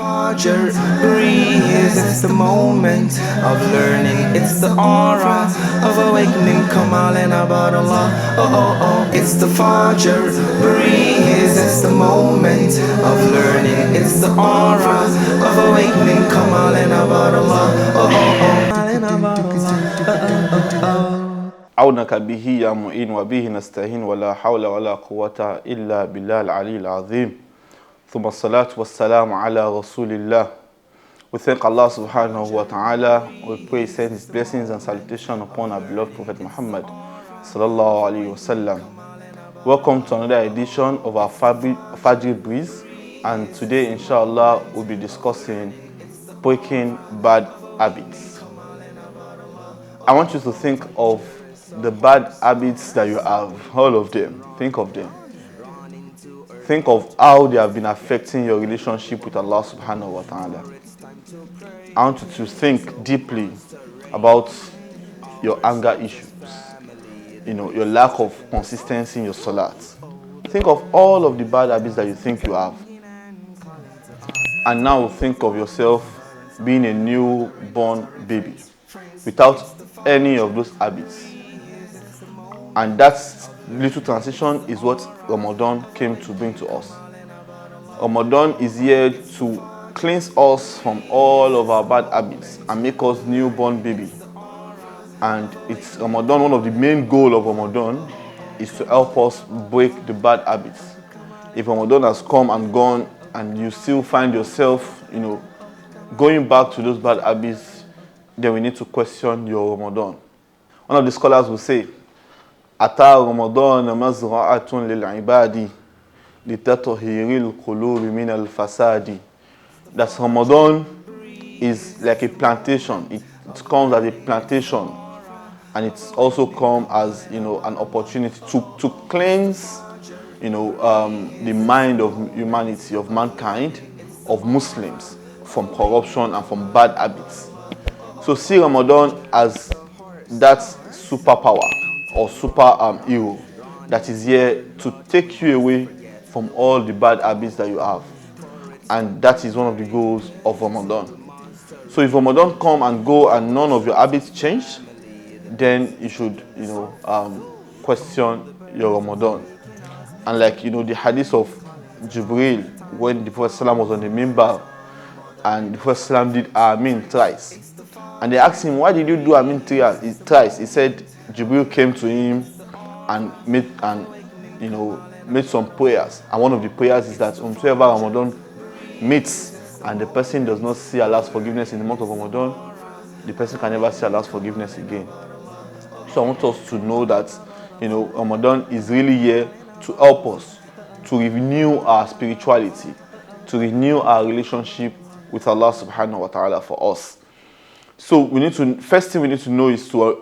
Fajr breeze, it's the moment of learning, it's the aura of awakening. Come on and about Allah, oh oh oh. It's the Fajr breeze, it's the moment of learning, it's the aura of awakening. Come on and about Allah, oh oh oh. عونك به يا معين وبه نستعين ولا حول ولا قوة إلا بالله العلي العظيم ثم الصلاة والسلام على رسول الله. We thank Allah subhanahu wa ta'ala. We pray send his blessings and salutation upon our beloved Prophet Muhammad sallallahu alayhi wasallam. Welcome to another edition of our Fajr Breeze, and today inshallah we'll be discussing breaking bad habits. I want you to think of the bad habits that you have, all of them. Think of them. Think of how they have been affecting your relationship with Allah subhanahu wa ta'ala. I want you to think deeply about your anger issues, your lack of consistency in your salat. Think of all of the bad habits that you think you have. And now think of yourself being a newborn baby without any of those habits. And that little transition is what Ramadan came to bring to us. Ramadan is here to cleanse us from all of our bad habits and make us newborn baby. And it's Ramadan, one of the main goals of Ramadan is to help us break the bad habits. If Ramadan has come and gone and you still find yourself, going back to those bad habits, then we need to question your Ramadan. One of the scholars will say, أتى رمضان مزرعة للعباد لتطهير القلوب من الفساد. That Ramadan is like a plantation. It comes as a plantation, and it's also come as an opportunity to cleanse the mind of humanity, of mankind, of Muslims from corruption and from bad habits. So see Ramadan as that superpower or hero that is here to take you away from all the bad habits that you have. And that is one of the goals of Ramadan. So if Ramadan come and go and none of your habits change, then you should question your Ramadan. And like the hadith of Jibril, when the Prophet ﷺ was on the minbar and the Prophet ﷺ did Amin thrice, and they asked him, why did you do Amin thrice? He said Jibril came to him and made some prayers, and one of the prayers is that whoever Ramadan meets and the person does not see Allah's forgiveness in the month of Ramadan, the person can never see Allah's forgiveness again. So I want us to know that Ramadan is really here to help us to renew our spirituality, to renew our relationship with Allah subhanahu wa ta'ala for us. So first thing we need to know is to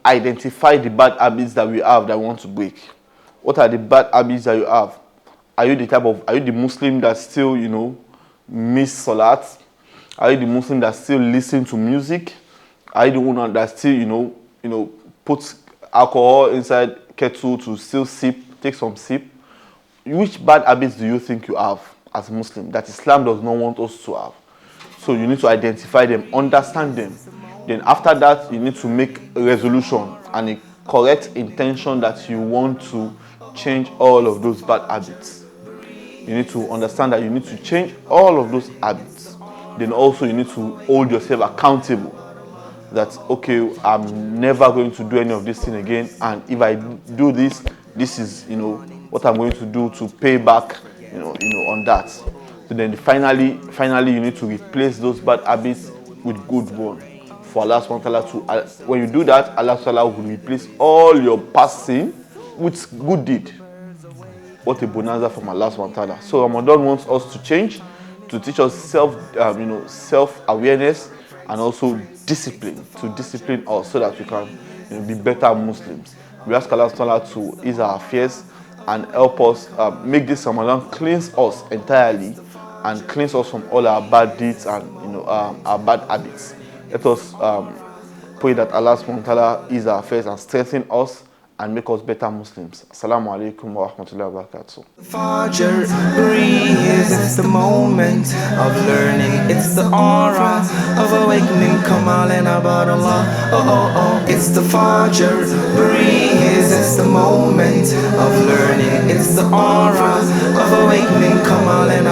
identify the bad habits that we have that we want to break. What are the bad habits that you have? Are you the Muslim that still, miss salat? Are you the Muslim that still listen to music? Are you the one that still, puts alcohol inside kettle to still take some sip? Which bad habits do you think you have as a Muslim that Islam does not want us to have? So you need to identify them, understand them. Then after that, you need to make a resolution and a correct intention that you want to change all of those bad habits. You need to understand that you need to change all of those habits. Then also you need to hold yourself accountable. That, okay, I'm never going to do any of this thing again. And if I do this, this is, what I'm going to do to pay back, on that. So then finally you need to replace those bad habits with good ones. For Allah subhanahu wa ta'ala when you do that, Allah subhanahu wa ta'ala will replace all your past sin with good deed. What a bonanza from Allah subhanahu wa ta'ala. So Ramadan wants us to change, to teach us self-awareness and also discipline, to discipline us so that we can be better Muslims. We ask Allah subhanahu wa ta'ala to ease our fears and help us make this Ramadan cleanse us entirely and cleanse us from all our bad deeds and our bad habits. Let us pray that Allah subhanahu wa ta'ala ease our fears and strengthen us and make us better Muslims. Assalamu alaikum wa rahmatullahi wa barakatuh. Fajr breeze, it's the moment of learning, it's the aura of awakening, Kamal and about Allah. Oh, oh, oh, it's the Fajr breeze, it's the moment of learning, it's the aura of awakening, Kamal and